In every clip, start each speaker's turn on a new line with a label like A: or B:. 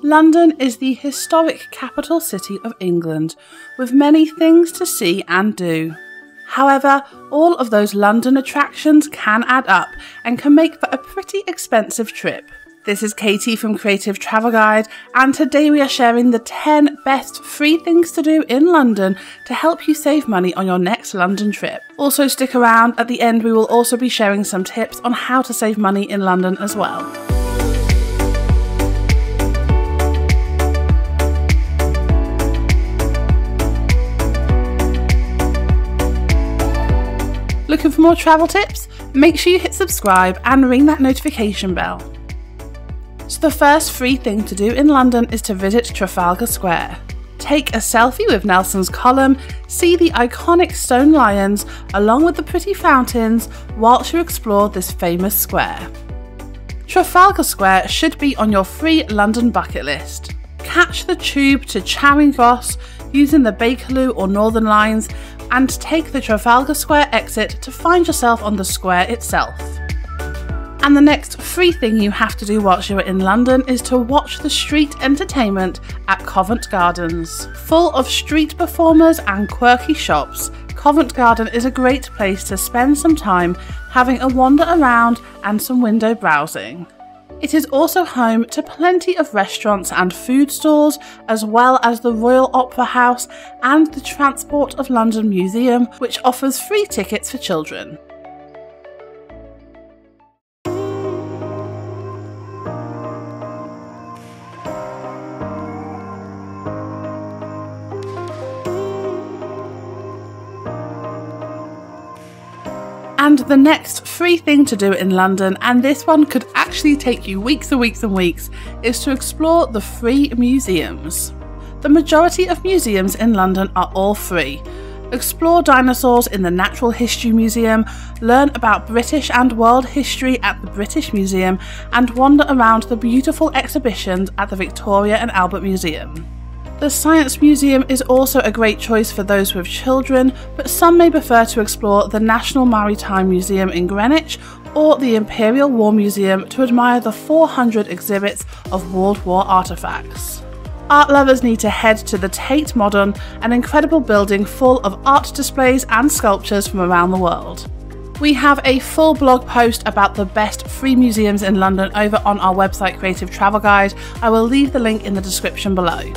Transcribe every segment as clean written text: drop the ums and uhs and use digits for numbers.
A: London is the historic capital city of England, with many things to see and do. However, all of those London attractions can add up and can make for a pretty expensive trip. This is Katie from Creative Travel Guide, and today we are sharing the 10 best free things to do in London to help you save money on your next London trip. Also stick around, at the end we will also be sharing some tips on how to save money in London as well. Looking for more travel tips? Make sure you hit subscribe and ring that notification bell. So the first free thing to do in London is to visit Trafalgar Square. Take a selfie with Nelson's Column, see the iconic stone lions along with the pretty fountains whilst you explore this famous square. Trafalgar Square should be on your free London bucket list. Catch the tube to Charing Cross using the Bakerloo or Northern lines and take the Trafalgar Square exit to find yourself on the square itself. And the next free thing you have to do whilst you're in London is to watch the street entertainment at Covent Gardens. Full of street performers and quirky shops, Covent Garden is a great place to spend some time having a wander around and some window browsing. It is also home to plenty of restaurants and food stalls, as well as the Royal Opera House and the Transport of London Museum, which offers free tickets for children. And the next free thing to do in London, and this one could actually take you weeks and weeks and weeks, is to explore the free museums. The majority of museums in London are all free. Explore dinosaurs in the Natural History Museum, learn about British and world history at the British Museum, and wander around the beautiful exhibitions at the Victoria and Albert Museum. The Science Museum is also a great choice for those with children, but some may prefer to explore the National Maritime Museum in Greenwich or the Imperial War Museum to admire the 400 exhibits of World War artefacts. Art lovers need to head to the Tate Modern, an incredible building full of art displays and sculptures from around the world. We have a full blog post about the best free museums in London over on our website Creative Travel Guide. I will leave the link in the description below.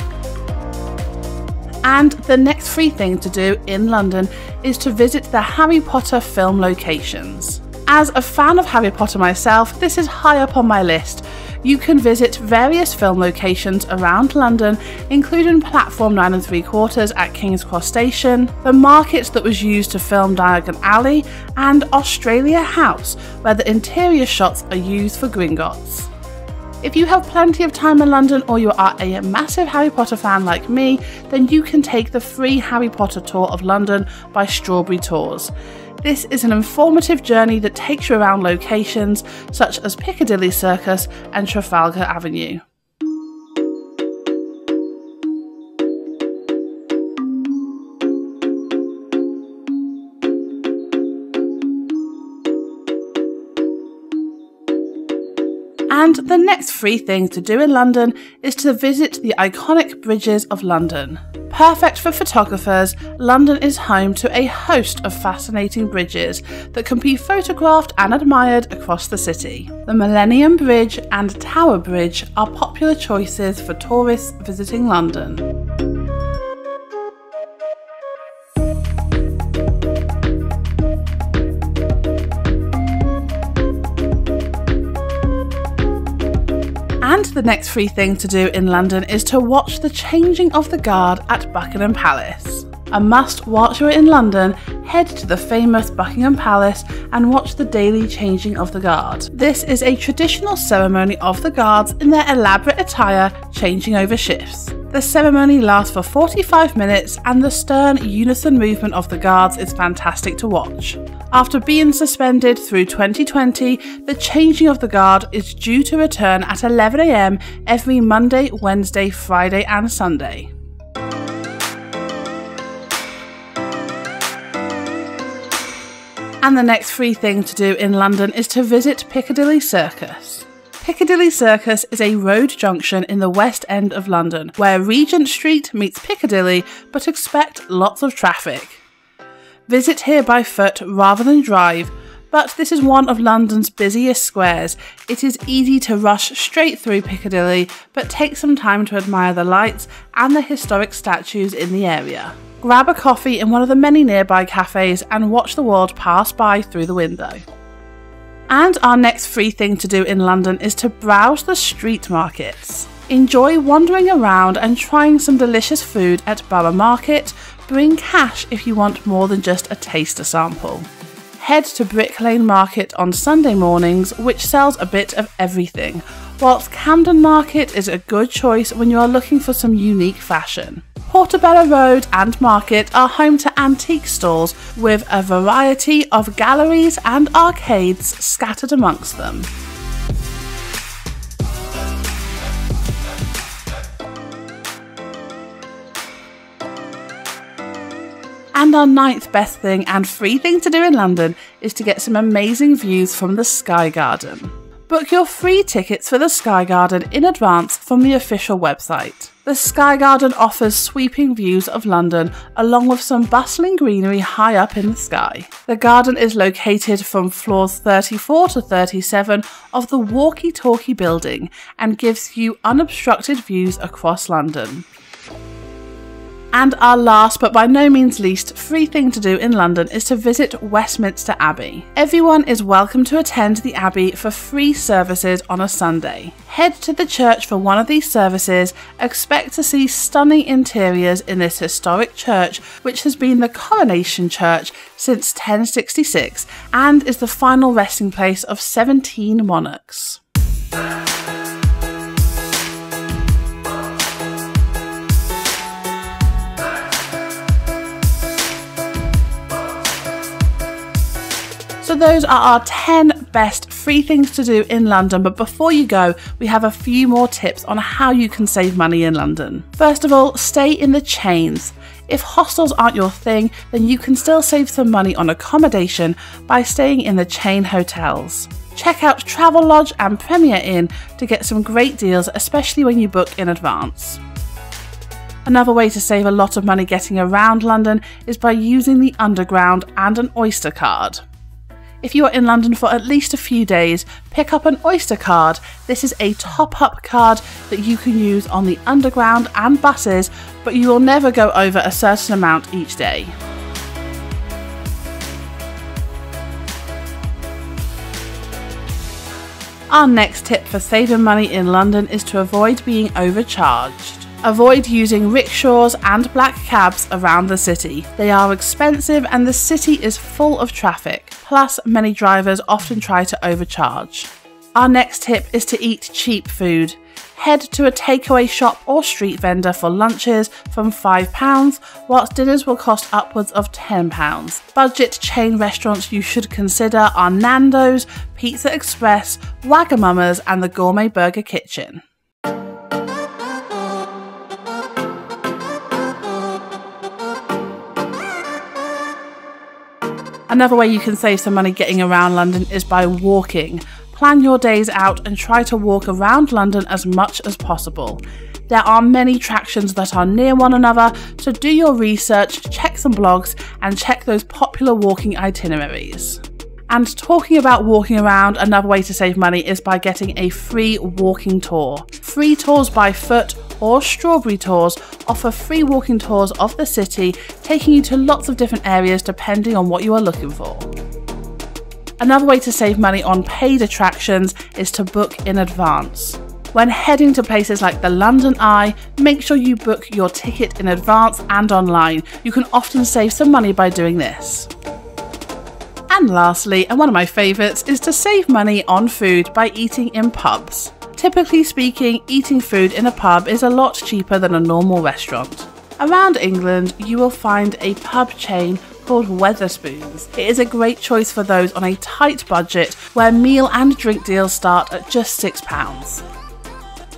A: And the next free thing to do in London is to visit the Harry Potter film locations. As a fan of Harry Potter myself, this is high up on my list. You can visit various film locations around London, including Platform 9 3/4 at King's Cross Station, the market that was used to film Diagon Alley, and Australia House, where the interior shots are used for Gringotts. If you have plenty of time in London or you are a massive Harry Potter fan like me, then you can take the free Harry Potter tour of London by Strawberry Tours. This is an informative journey that takes you around locations such as Piccadilly Circus and Trafalgar Avenue. And the next free thing to do in London is to visit the iconic bridges of London. Perfect for photographers, London is home to a host of fascinating bridges that can be photographed and admired across the city. The Millennium Bridge and Tower Bridge are popular choices for tourists visiting London. And the next free thing to do in London is to watch the changing of the guard at Buckingham Palace. A must whilst you're in London, head to the famous Buckingham Palace and watch the daily changing of the guard. This is a traditional ceremony of the guards in their elaborate attire changing over shifts. The ceremony lasts for 45 minutes and the stern unison movement of the guards is fantastic to watch. After being suspended through 2020, the changing of the guard is due to return at 11 AM every Monday, Wednesday, Friday and Sunday. And the next free thing to do in London is to visit Piccadilly Circus. Piccadilly Circus is a road junction in the West End of London, where Regent Street meets Piccadilly, but expect lots of traffic. Visit here by foot rather than drive, but this is one of London's busiest squares. It is easy to rush straight through Piccadilly, but take some time to admire the lights and the historic statues in the area. Grab a coffee in one of the many nearby cafes and watch the world pass by through the window. And our next free thing to do in London is to browse the street markets. Enjoy wandering around and trying some delicious food at Borough Market. Bring cash if you want more than just a taster sample. Head to Brick Lane Market on Sunday mornings, which sells a bit of everything, whilst Camden Market is a good choice when you are looking for some unique fashion. Portobello Road and Market are home to antique stalls with a variety of galleries and arcades scattered amongst them. And our ninth best thing and free thing to do in London is to get some amazing views from the Sky Garden. Book your free tickets for the Sky Garden in advance from the official website. The Sky Garden offers sweeping views of London along with some bustling greenery high up in the sky. The garden is located from floors 34 to 37 of the Walkie-Talkie building and gives you unobstructed views across London. And our last but by no means least free thing to do in London is to visit Westminster Abbey. Everyone is welcome to attend the Abbey for free services on a Sunday. Head to the church for one of these services. Expect to see stunning interiors in this historic church, which has been the coronation church since 1066 and is the final resting place of 17 monarchs. So those are our 10 best free things to do in London, but before you go, we have a few more tips on how you can save money in London. First of all, stay in the chains. If hostels aren't your thing, then you can still save some money on accommodation by staying in the chain hotels. Check out Travelodge and Premier Inn to get some great deals, especially when you book in advance. Another way to save a lot of money getting around London is by using the Underground and an Oyster card. If you are in London for at least a few days, pick up an Oyster card. This is a top-up card that you can use on the Underground and buses, but you will never go over a certain amount each day. Our next tip for saving money in London is to avoid being overcharged. Avoid using rickshaws and black cabs around the city. They are expensive and the city is full of traffic. Plus, many drivers often try to overcharge. Our next tip is to eat cheap food. Head to a takeaway shop or street vendor for lunches from £5, whilst dinners will cost upwards of £10. Budget chain restaurants you should consider are Nando's, Pizza Express, Wagamama's and the Gourmet Burger Kitchen. Another way you can save some money getting around London is by walking. Plan your days out and try to walk around London as much as possible. There are many attractions that are near one another, so do your research, check some blogs and check those popular walking itineraries. And talking about walking around, another way to save money is by getting a free walking tour. Free tours by foot or strawberry tours offer free walking tours of the city, taking you to lots of different areas depending on what you are looking for. Another way to save money on paid attractions is to book in advance. When heading to places like the London Eye, make sure you book your ticket in advance and online. You can often save some money by doing this. And lastly, and one of my favourites, is to save money on food by eating in pubs. Typically speaking, eating food in a pub is a lot cheaper than a normal restaurant. Around England, you will find a pub chain called Wetherspoons. It is a great choice for those on a tight budget where meal and drink deals start at just £6.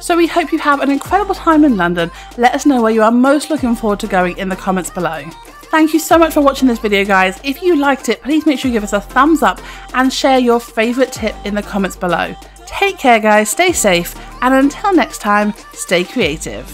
A: So we hope you have an incredible time in London. Let us know where you are most looking forward to going in the comments below. Thank you so much for watching this video, guys. If you liked it, please make sure you give us a thumbs up and share your favourite tip in the comments below. Take care guys, stay safe, and until next time, stay creative.